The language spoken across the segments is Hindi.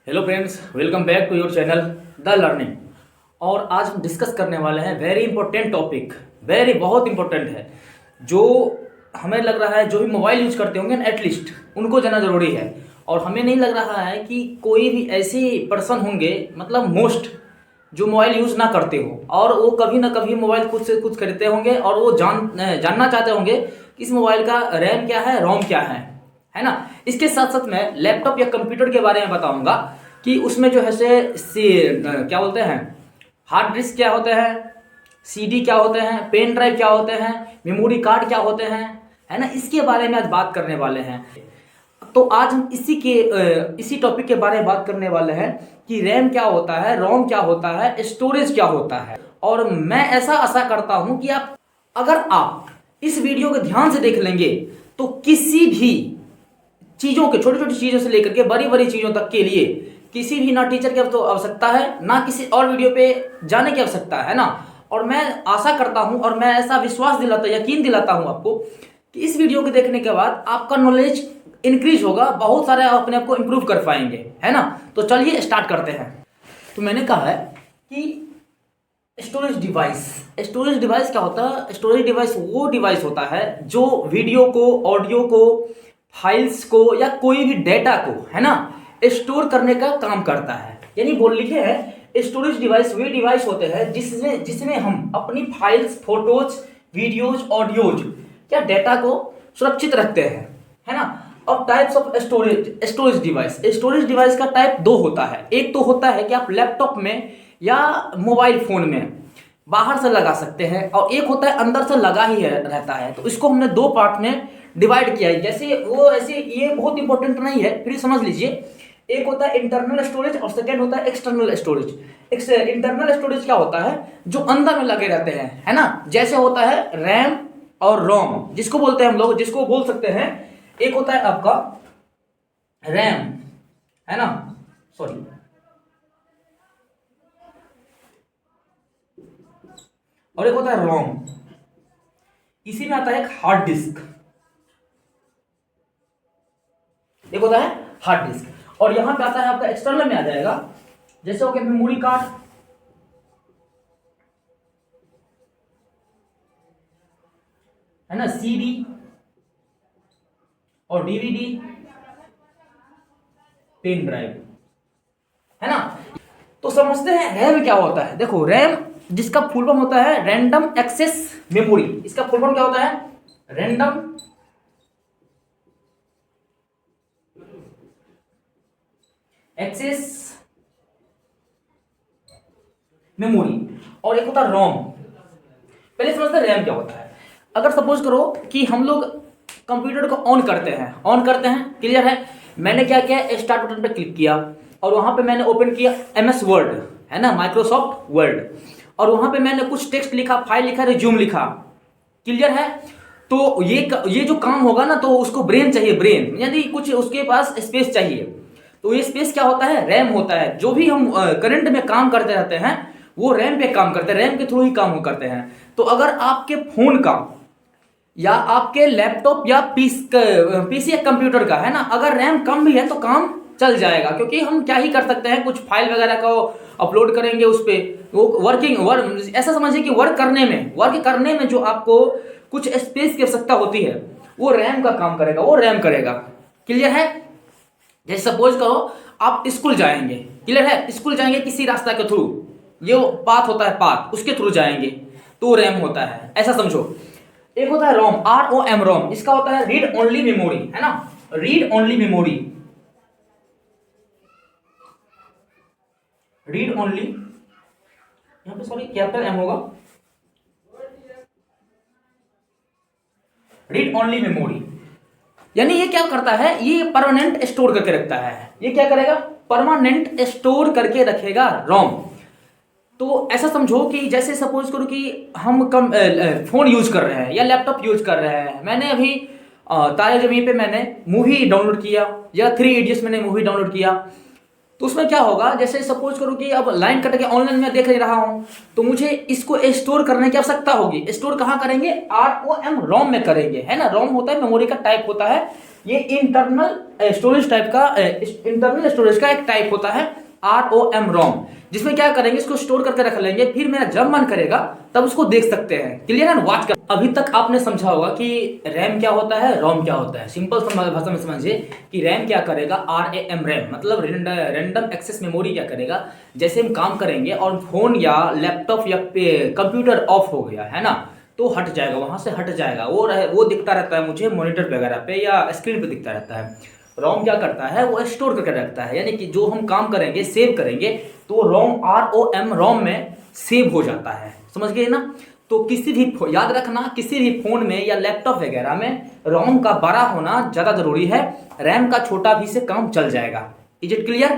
Hello friends, welcome back to your channel the learning. और आज हम डिस्कस करने वाले हैं वेरी इंपॉर्टेंट टॉपिक। बहुत इंपॉर्टेंट है, जो हमें लग रहा है जो भी मोबाइल यूज करते होंगे एटलीस्ट उनको जानना जरूरी है। और हमें नहीं लग रहा है कि कोई भी ऐसी पर्सन होंगे, मतलब मोस्ट, जो मोबाइल यूज ना करते हो और वो कभी ना कभी मोबाइल खुद से कुछ खरीदते होंगे और वो जानना चाहते होंगे कि इस मोबाइल का रैम क्या है, रोम क्या है ना। इसके साथ साथ मैं लैपटॉप या कंप्यूटर के बारे में बताऊंगा कि उसमें जो है क्या बोलते हैं, हार्ड डिस्क क्या होते हैं, सीडी क्या होते हैं, पेन ड्राइव क्या होते हैं, मेमोरी कार्ड क्या होते हैं, है ना। इसके बारे में आज बात करने वाले हैं। तो आज हम इसी टॉपिक के बारे में बात करने वाले हैं कि रैम क्या होता है, रोम क्या होता है, स्टोरेज क्या होता है। और मैं ऐसा आशा करता हूं कि अगर आप इस वीडियो को ध्यान से देख लेंगे तो किसी भी चीजों के, छोटी छोटी चीजों से लेकर के बड़ी बड़ी चीजों तक के लिए किसी भी ना टीचर की तो आवश्यकता है, ना किसी और वीडियो पे जाने की आवश्यकता है ना। और मैं आशा करता हूं और मैं ऐसा विश्वास दिलाता, यकीन दिलाता हूं आपको कि इस वीडियो को देखने के बाद आपका नॉलेज इंक्रीज होगा, बहुत सारे आप अपने आप को इंप्रूव कर पाएंगे, है ना। तो चलिए स्टार्ट करते हैं। तो मैंने कहा है कि स्टोरेज डिवाइस क्या होता है। स्टोरेज डिवाइस वो डिवाइस होता है जो वीडियो को, ऑडियो को, फाइल्स को या कोई भी डेटा को, है ना, स्टोर करने का काम करता है। यानी बोल लिखे हैं, स्टोरेज डिवाइस वे डिवाइस होते हैं जिसमें हम अपनी फाइल्स, फोटोज, वीडियोज, ऑडियोज या डेटा को सुरक्षित रखते हैं, है ना। अब टाइप्स ऑफ स्टोरेज डिवाइस का टाइप दो होता है। एक तो होता है कि आप लैपटॉप में या मोबाइल फोन में बाहर से लगा सकते हैं, और एक होता है अंदर से लगा ही रहता है। तो इसको हमने दो पार्ट में डिवाइड किया है। ऐसे ये बहुत इंपॉर्टेंट नहीं है, फिर समझ लीजिए। एक होता है इंटरनल स्टोरेज और सेकेंड होता है एक्सटर्नल स्टोरेज। इंटरनल स्टोरेज क्या होता है, जो अंदर में लगे रहते हैं, है ना। जैसे होता है रैम और रोम, जिसको बोलते हैं हम लोग, जिसको बोल सकते हैं, एक होता है आपका रैम, है ना, सॉरी, और एक होता है रोम। इसी में आता है एक हार्ड डिस्क, एक होता है हार्ड डिस्क। और यहां पे आता है आपका एक्सटर्नल में आ जाएगा, जैसे हो गया मेमोरी कार्ड, है ना, सीडी और डीवीडी, पेन ड्राइव, है ना। तो समझते हैं रैम क्या होता है। देखो, रैम जिसका फुल फॉर्म होता है रैंडम एक्सेस मेमोरी। इसका फुल फॉर्म क्या होता है, रैंडम एक्सेस मेमोरी। और एक होता है रोम। पहले समझते हैं रैम क्या होता है। अगर सपोज करो कि हम लोग कंप्यूटर को ऑन करते हैं, क्लियर है। मैंने क्या किया, स्टार्ट बटन पे क्लिक किया और वहां पे मैंने ओपन किया MS वर्ड, है ना, माइक्रोसॉफ्ट वर्ड। और वहां पे मैंने कुछ टेक्स्ट लिखा, फाइल लिखा, रिज्यूम लिखा, क्लियर है। तो ये जो काम होगा ना, तो उसको ब्रेन चाहिए, ब्रेन यानी कुछ उसके पास स्पेस चाहिए। तो ये स्पेस क्या होता है, रैम होता है। जो भी हम करंट में काम करते रहते हैं वो रैम पे काम करते हैं, रैम के थ्रू ही काम करते हैं। तो अगर आपके फोन का या आपके लैपटॉप या पीसी या कंप्यूटर का, है ना, अगर रैम कम भी है तो काम चल जाएगा, क्योंकि हम क्या ही कर सकते हैं, कुछ फाइल वगैरह को अपलोड करेंगे उस पर। वो ऐसा समझिए कि वर्क करने में जो आपको कुछ स्पेस की आवश्यकता होती है, वो रैम का काम करेगा, वो रैम करेगा, क्लियर है। जैसे सपोज करो आप स्कूल जाएंगे, क्लियर है, स्कूल जाएंगे किसी रास्ता के थ्रू, ये पाथ होता है, पाथ, उसके थ्रू जाएंगे, तो रैम होता है, ऐसा समझो। एक होता है रोम, ROM, रोम। इसका होता है रीड ओनली मेमोरी, है ना, read only memory, read only, यहां पे सॉरी कैपिटल M होगा, रीड ओनली मेमोरी। यानी ये क्या करता है, ये परमानेंट स्टोर करके रखता है। ये क्या करेगा, परमानेंट स्टोर करके रखेगा रोम। तो ऐसा समझो कि जैसे सपोज करो कि हम फोन यूज कर रहे हैं या लैपटॉप यूज कर रहे हैं। मैंने अभी तारे जमीन पे मैंने मूवी डाउनलोड किया, या 3 इडियट्स मैंने मूवी डाउनलोड किया, तो उसमें क्या होगा, जैसे सपोज करो कि अब लाइन कट के ऑनलाइन में देख रहा हूँ, तो मुझे इसको स्टोर करने की आवश्यकता होगी। स्टोर कहाँ करेंगे, ROM रोम में करेंगे, है ना। रोम होता है मेमोरी का टाइप होता है, ये इंटरनल स्टोरेज टाइप का इंटरनल स्टोरेज का एक टाइप होता है ROM रोम, जिसमें क्या करेंगे, इसको स्टोर करके रख लेंगे, फिर मेरा जब मन करेगा तब उसको देख सकते हैं। क्लियर है ना, वॉच कर। अभी तक आपने समझा होगा कि रैम क्या होता है, रोम क्या होता है। सिंपल भाषा में समझिए कि रैम क्या करेगा, RAM रैम मतलब रैंडम एक्सेस मेमोरी क्या करेगा, जैसे हम काम करेंगे और फोन या लैपटॉप या कंप्यूटर ऑफ हो गया है ना, तो हट जाएगा, वहां से हट जाएगा, वो दिखता रहता है मुझे मॉनिटर वगैरह पे या स्क्रीन पे दिखता रहता है। रोम क्या करता है, वो स्टोर करके रखता है, यानी कि जो हम काम करेंगे सेव करेंगे तो रोम ROM रोम में सेव हो जाता है। समझ गए ना। तो किसी भी याद रखना, किसी भी फोन में या लैपटॉप वगैरह में रोम का बड़ा होना ज्यादा जरूरी है, रैम का छोटा भी से काम चल जाएगा। Is it clear.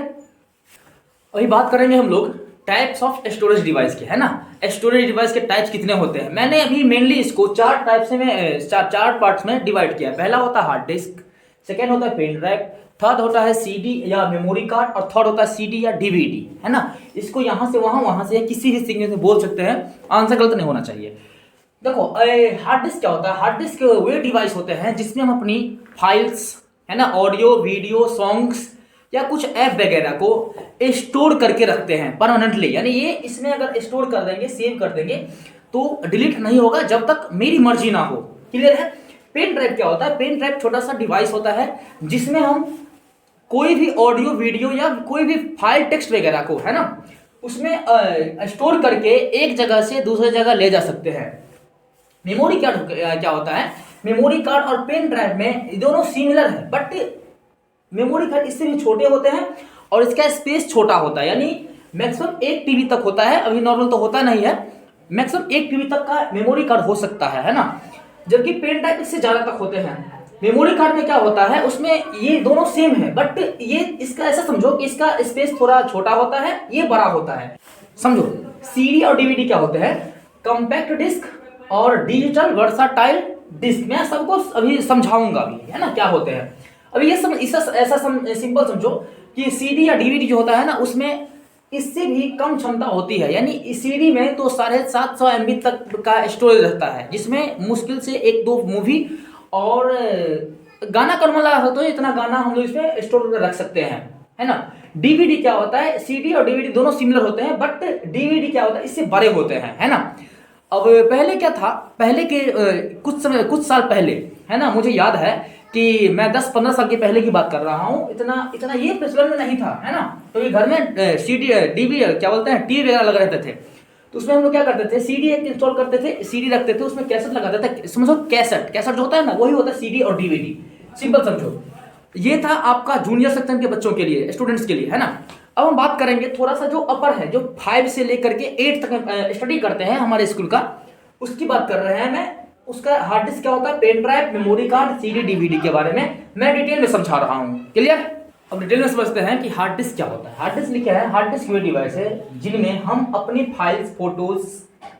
अभी बात करेंगे हम लोग टाइप्स ऑफ स्टोरेज डिवाइस के, है ना। स्टोरेज डिवाइस के टाइप्स कितने होते हैं, मैंने अभी मेनली इसको चार टाइप्स में चार पार्ट्स में डिवाइड किया है। पहला होता है हार्ड डिस्क, सेकेंड होता है पेन ड्राइव, थर्ड होता है CD या मेमोरी कार्ड, और थर्ड होता है CD या DVD, है ना। इसको यहां से वहां से किसी भी सिग्नल से बोल सकते हैं, आंसर गलत नहीं होना चाहिए। देखो हार्ड डिस्क क्या होता है, हार्ड डिस्क वे डिवाइस होते हैं जिसमें हम अपनी फाइल्स, है ना, ऑडियो वीडियो सॉन्ग्स या कुछ ऐप वगैरह को स्टोर करके रखते हैं परमानेंटली, यानी ये इसमें अगर स्टोर कर देंगे, सेव कर देंगे तो डिलीट नहीं होगा जब तक मेरी मर्जी ना हो। क्लियर है। पेन ड्राइव क्या होता है, पेन ड्राइव छोटा सा डिवाइस होता है जिसमें हम कोई भी ऑडियो वीडियो या कोई भी फाइल टेक्स्ट वगैरह को, है ना, उसमें स्टोर करके एक जगह से दूसरी जगह ले जा सकते हैं। मेमोरी कार्ड क्या होता है, मेमोरी कार्ड और पेन ड्राइव में दोनों सिमिलर है, बट मेमोरी कार्ड इससे भी छोटे होते हैं और इसका स्पेस छोटा होता है, यानी मैक्सिमम 1 TB तक होता है, अभी नॉर्मल तो होता नहीं है, मैक्सिमम 1 TB तक का मेमोरी कार्ड हो सकता है ना। जबकि पेन ड्राइव इससे ज्यादा तक होते हैं। मेमोरी कार्ड में क्या होता है, उसमें ये दोनों सेम है, बट ये इसका ऐसा समझो कि इसका स्पेस थोड़ा छोटा होता है, ये बड़ा होता है। समझो CD और DVD क्या होते हैं, कॉम्पैक्ट डिस्क और डिजिटल वर्साटाइल डिस्क। मैं सबको अभी समझाऊंगा अभी, है ना, क्या होते हैं। अभी ये ऐसा सिंपल समझो कि CD या DVD जो होता है ना, उसमें इससे भी कम क्षमता होती है, यानी CD में तो 750 MB तक का स्टोरेज रहता है, जिसमें मुश्किल से 1-2 मूवी और गाना करने लगा हो तो इतना गाना हम लोग इसमें स्टोर कर रख सकते हैं, है ना। DVD क्या होता है, CD और DVD दोनों सिमिलर होते हैं, बट DVD क्या होता है, इससे बड़े होते हैं, है ना। अब पहले क्या था, पहले के कुछ साल पहले, है ना, मुझे याद है कि मैं 10-15 साल के पहले की बात कर रहा हूँ, इतना ये प्रचलन में नहीं था, है ना। तो ये घर में CD DV क्या बोलते हैं, टीवी वगैरह लगे रहते थे, तो उसमें हम लोग क्या करते थे, CD एक इंस्टॉल करते थे, CD रखते थे, उसमें कैसेट लगाते थे। समझो कैसेट जो होता है ना, वही होता है CD और DVD। सिंपल समझो। ये था आपका जूनियर सेक्शन के बच्चों के लिए, स्टूडेंट्स के लिए, है ना। अब हम बात करेंगे थोड़ा सा जो अपर है, जो 5 से लेकर के 8 तक स्टडी करते हैं हमारे स्कूल का, उसकी बात कर रहे हैं। मैं उसका हार्ड डिस्क क्या होता है, pen drive, memory card, CD DVD के बारे में मैं डिटेल में समझा रहा हूँ। क्लियर। अब डिटेल में समझते हैं कि हार्ड डिस्क क्या होता है। हार्ड डिस्क लिखा है, हार्ड डिस्क वे डिवाइस है जिनमें हम अपनी फाइल्स, फोटोज,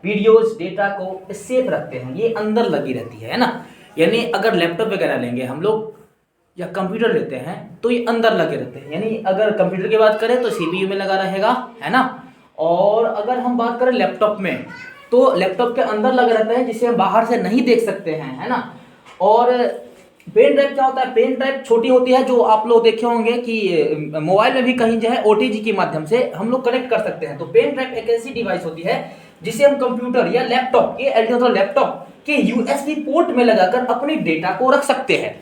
वीडियोस, डेटा को सेफ रखते हैं, ये अंदर लगी रहती है ना। यानी अगर लैपटॉप वगैरह लेंगे हम लोग या कंप्यूटर लेते हैं तो ये अंदर लगे रहते हैं, यानी अगर कंप्यूटर की बात करें तो CPU में लगा रहेगा, है ना। और अगर हम बात करें लैपटॉप में तो लैपटॉप के अंदर लगा रहता है, जिसे हम बाहर से नहीं देख सकते हैं, है ना। और पेन ड्राइव क्या होता है, पेन ड्राइव छोटी होती है, जो आप लोग देखे होंगे कि मोबाइल में भी कहीं जो है OTG के माध्यम से हम लोग कनेक्ट कर सकते हैं। तो पेन ड्राइव एक ऐसी डिवाइस होती है जिसे हम कंप्यूटर या लैपटॉप के USB पोर्ट में लगाकर अपने डेटा को रख सकते हैं।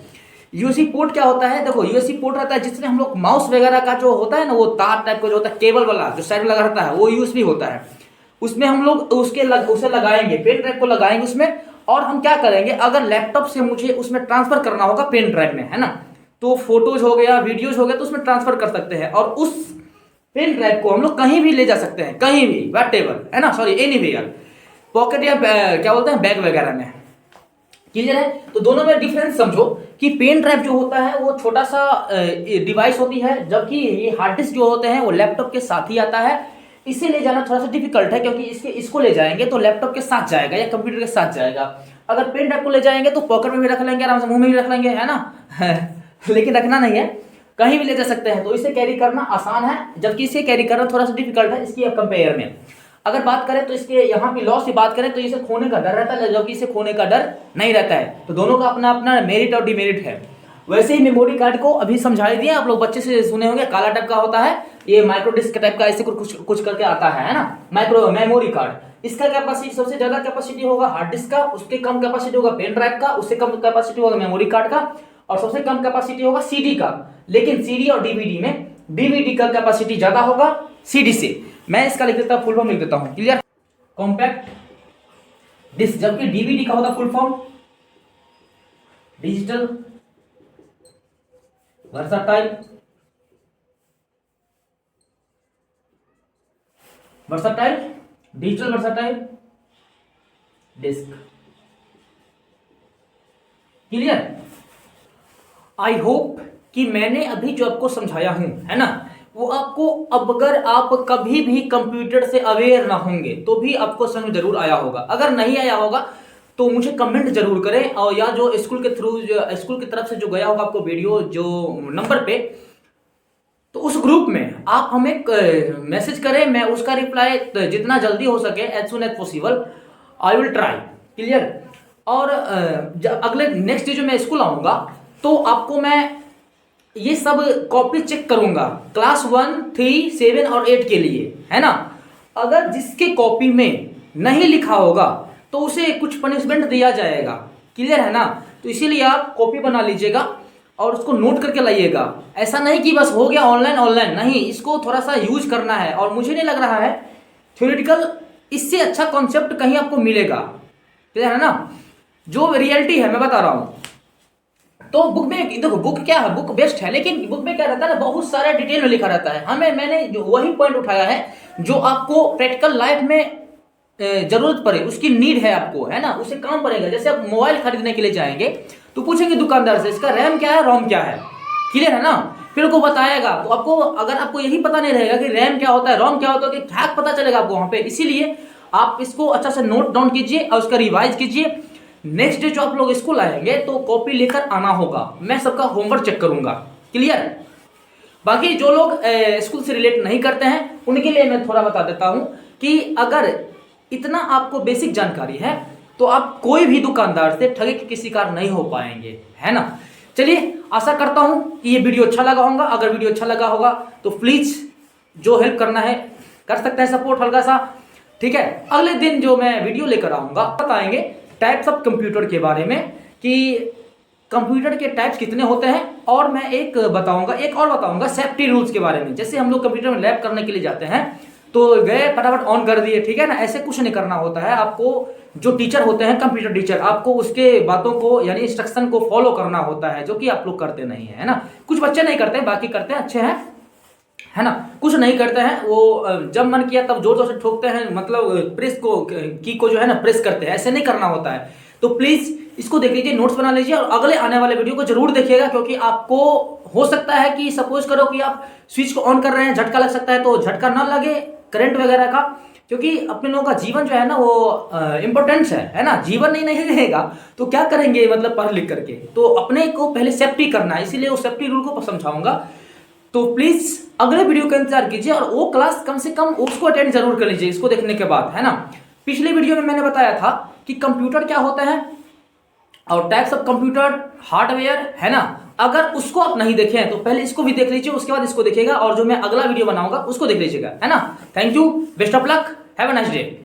USB पोर्ट क्या होता है, देखो USB पोर्ट रहता है जिसमें हम लोग माउस वगैरह का जो होता है ना, वो तार टाइप का जो होता है, केबल वाला जो साइड में लगा रहता है, वो USB होता है। उसमें हम लोग उसे लगाएंगे, पेन ड्राइव को लगाएंगे उसमें, और हम क्या करेंगे, अगर लैपटॉप से मुझे उसमें ट्रांसफर करना होगा पेन ड्राइव में, है ना, तो फोटोज हो गया, वीडियोज हो गया, तो उसमें ट्रांसफर कर सकते हैं। और उस पेन ड्राइव को हम लोग कहीं भी ले जा सकते हैं, कहीं भी, व्हाटएवर, है ना, सॉरी एनीवेयर, पॉकेट या क्या बोलते हैं, बैग वगैरह में। क्लियर है। तो दोनों में डिफरेंस समझो कि पेन ड्राइव जो होता है वो छोटा सा डिवाइस होती है, जबकि ये हार्ड डिस्क जो होते हैं वो लैपटॉप के साथ ही आता है। इसे ले जाना थोड़ा सा डिफिकल्ट है, क्योंकि इसको ले जाएंगे तो लैपटॉप के साथ जाएगा या कंप्यूटर के साथ जाएगा। अगर पेन ड्राइव को ले जाएंगे तो पॉकेट में भी रख लेंगे, आराम से मुंह में भी रख लेंगे, है ना लेकिन रखना नहीं है, कहीं भी ले जा सकते हैं, तो इसे कैरी करना आसान है, जबकि इसे कैरी करना थोड़ा सा डिफिकल्ट है इसकी कंपेयर में। अगर बात करें तो इसके यहाँ पे लॉस की बात करें तो इसे खोने का डर रहता है, जबकि इसे खोने का डर नहीं रहता है। तो दोनों का अपना अपना मेरिट और डिमेरिट है। वैसे ही मेमोरी कार्ड को अभी समझा दिया, आप लोग बच्चे से सुने होंगे, काला टाइप का होता है, ये माइक्रो डिस्क टाइप का ऐसे कुछ करके आता है ना, माइक्रो मेमोरी कार्ड। इसका कैपेसिटी सबसे ज्यादा कैपेसिटी होगा हार्ड डिस्क का, उसके कम कैपेसिटी होगा पेन ड्राइव का, उससे कम कैपेसिटी होगा मेमोरी कार्ड का, और सबसे कम कैपेसिटी होगा सीडी का। लेकिन सीडी और डीवीडी में डीवीडी का कैपेसिटी ज्यादा होगा सीडी से। मैं इसका लिख देता हूं, फुल फॉर्म लिख देता हूं, क्लियर? कॉम्पैक्ट डिस्क, जबकि डीवीडी का होता full form digital versatile digital versatile disc, clear? I hope कि मैंने अभी जो आपको समझाया हूं, है ना, वो आपको, अब अगर आप कभी भी कंप्यूटर से अवेयर ना होंगे तो भी आपको समझ जरूर आया होगा। अगर नहीं आया होगा तो मुझे कमेंट जरूर करें, और या जो स्कूल के थ्रू, स्कूल की तरफ से जो गया होगा आपको वीडियो जो नंबर पे, तो उस ग्रुप में आप हमें मैसेज करें, मैं उसका रिप्लाई जितना जल्दी हो सके, as soon as possible I will try, clear? और अगले नेक्स्ट डे जो मैं स्कूल आऊंगा तो आपको मैं ये सब कॉपी चेक करूंगा क्लास 1, 3, 7 और 8 के लिए, है ना। अगर जिसके कॉपी में नहीं लिखा होगा तो उसे कुछ पनिशमेंट दिया जाएगा, क्लियर है ना। तो इसीलिए आप कॉपी बना लीजिएगा और उसको नोट करके लाइएगा। ऐसा नहीं कि बस हो गया ऑनलाइन नहीं, इसको थोड़ा सा यूज करना है। और मुझे नहीं लग रहा है थ्योरेटिकल इससे अच्छा कॉन्सेप्ट कहीं आपको मिलेगा, क्लियर है ना। जो रियलिटी है मैं बता रहा हूं। तो बुक में देखो, बुक क्या है, बुक बेस्ट है, लेकिन बुक में क्या रहता है ना, बहुत सारा डिटेल में लिखा रहता है। मैंने जो वही पॉइंट उठाया है जो आपको प्रैक्टिकल लाइफ में जरूरत पड़े, उसकी नीड है आपको, है ना, उसे काम पड़ेगा। जैसे आप मोबाइल खरीदने के लिए जाएंगे तो पूछेंगे दुकानदार से इसका रैम क्या है, रोम क्या है, क्लियर है ना। फिर को बताएगा, तो आपको अगर आपको यही पता नहीं रहेगा कि रैम क्या होता है, रोम क्या होता है, क्या पता चलेगा आपको वहां पे। इसीलिए आप इसको अच्छा से नोट डाउन कीजिए और उसका रिवाइज कीजिए। नेक्स्ट डे जो आप लोग स्कूल आएंगे तो कॉपी लेकर आना होगा, मैं सबका होमवर्क चेक करूंगा, क्लियर। बाकी जो लोग स्कूल से रिलेट नहीं करते हैं उनके लिए मैं थोड़ा बता देता हूं कि अगर इतना आपको बेसिक जानकारी है तो आप कोई भी दुकानदार से ठगी के शिकार नहीं हो पाएंगे, है ना। चलिए, आशा करता हूं कि ये वीडियो अच्छा लगा होगा। अगर वीडियो अच्छा लगा होगा तो प्लीज जो हेल्प करना है कर सकते हैं, सपोर्ट हल्का सा, ठीक है। अगले दिन जो मैं वीडियो लेकर आऊंगा बताएंगे टाइप्स ऑफ कंप्यूटर के बारे में कि कंप्यूटर के टाइप्स कितने होते हैं, और मैं एक और बताऊंगा सेफ्टी रूल्स के बारे में। जैसे हम लोग कंप्यूटर में लैब करने के लिए जाते हैं तो गए फटाफट ऑन कर दिए, ठीक है ना, ऐसे कुछ नहीं करना होता है। आपको जो टीचर होते हैं कंप्यूटर टीचर, आपको उसके बातों को यानी इंस्ट्रक्शन को फॉलो करना होता है, जो कि आप लोग करते नहीं है ना। कुछ बच्चे नहीं करते, बाकी करते हैं, अच्छे हैं, है ना। कुछ नहीं करते हैं, वो जब मन किया तब जोर जोर से ठोकते हैं, मतलब प्रेस को की को जो है ना प्रेस करते हैं, ऐसे नहीं करना होता है। तो प्लीज इसको देख लीजिए, नोट्स बना लीजिए और अगले आने वाले वीडियो को जरूर देखिएगा, क्योंकि आपको हो सकता है कि सपोज करो कि आप स्विच को ऑन कर रहे हैं, झटका लग सकता है, तो झटका ना लगे करंट वगैरह का, क्योंकि अपने लोगों का जीवन जो है ना वो इंपॉर्टेंस है ना। जीवन नहीं रहेगा तो क्या करेंगे, मतलब पढ़ लिख करके। तो अपने को पहले सेफ्टी करना है, इसीलिए वो सेफ्टी रूल को समझाऊंगा। तो प्लीज अगले वीडियो का इंतजार कीजिए और वो क्लास कम से कम उसको अटेंड जरूर कर लीजिए इसको देखने के बाद, है ना। पिछले वीडियो में मैंने बताया था कि कंप्यूटर क्या होता है और टाइप्स ऑफ कंप्यूटर, हार्डवेयर, है ना। अगर उसको आप नहीं देखे हैं तो पहले इसको भी देख लीजिए, उसके बाद इसको देखिएगा, और जो मैं अगला वीडियो बनाऊंगा उसको देख लीजिएगा, है ना। Thank you, best of luck, have a nice day.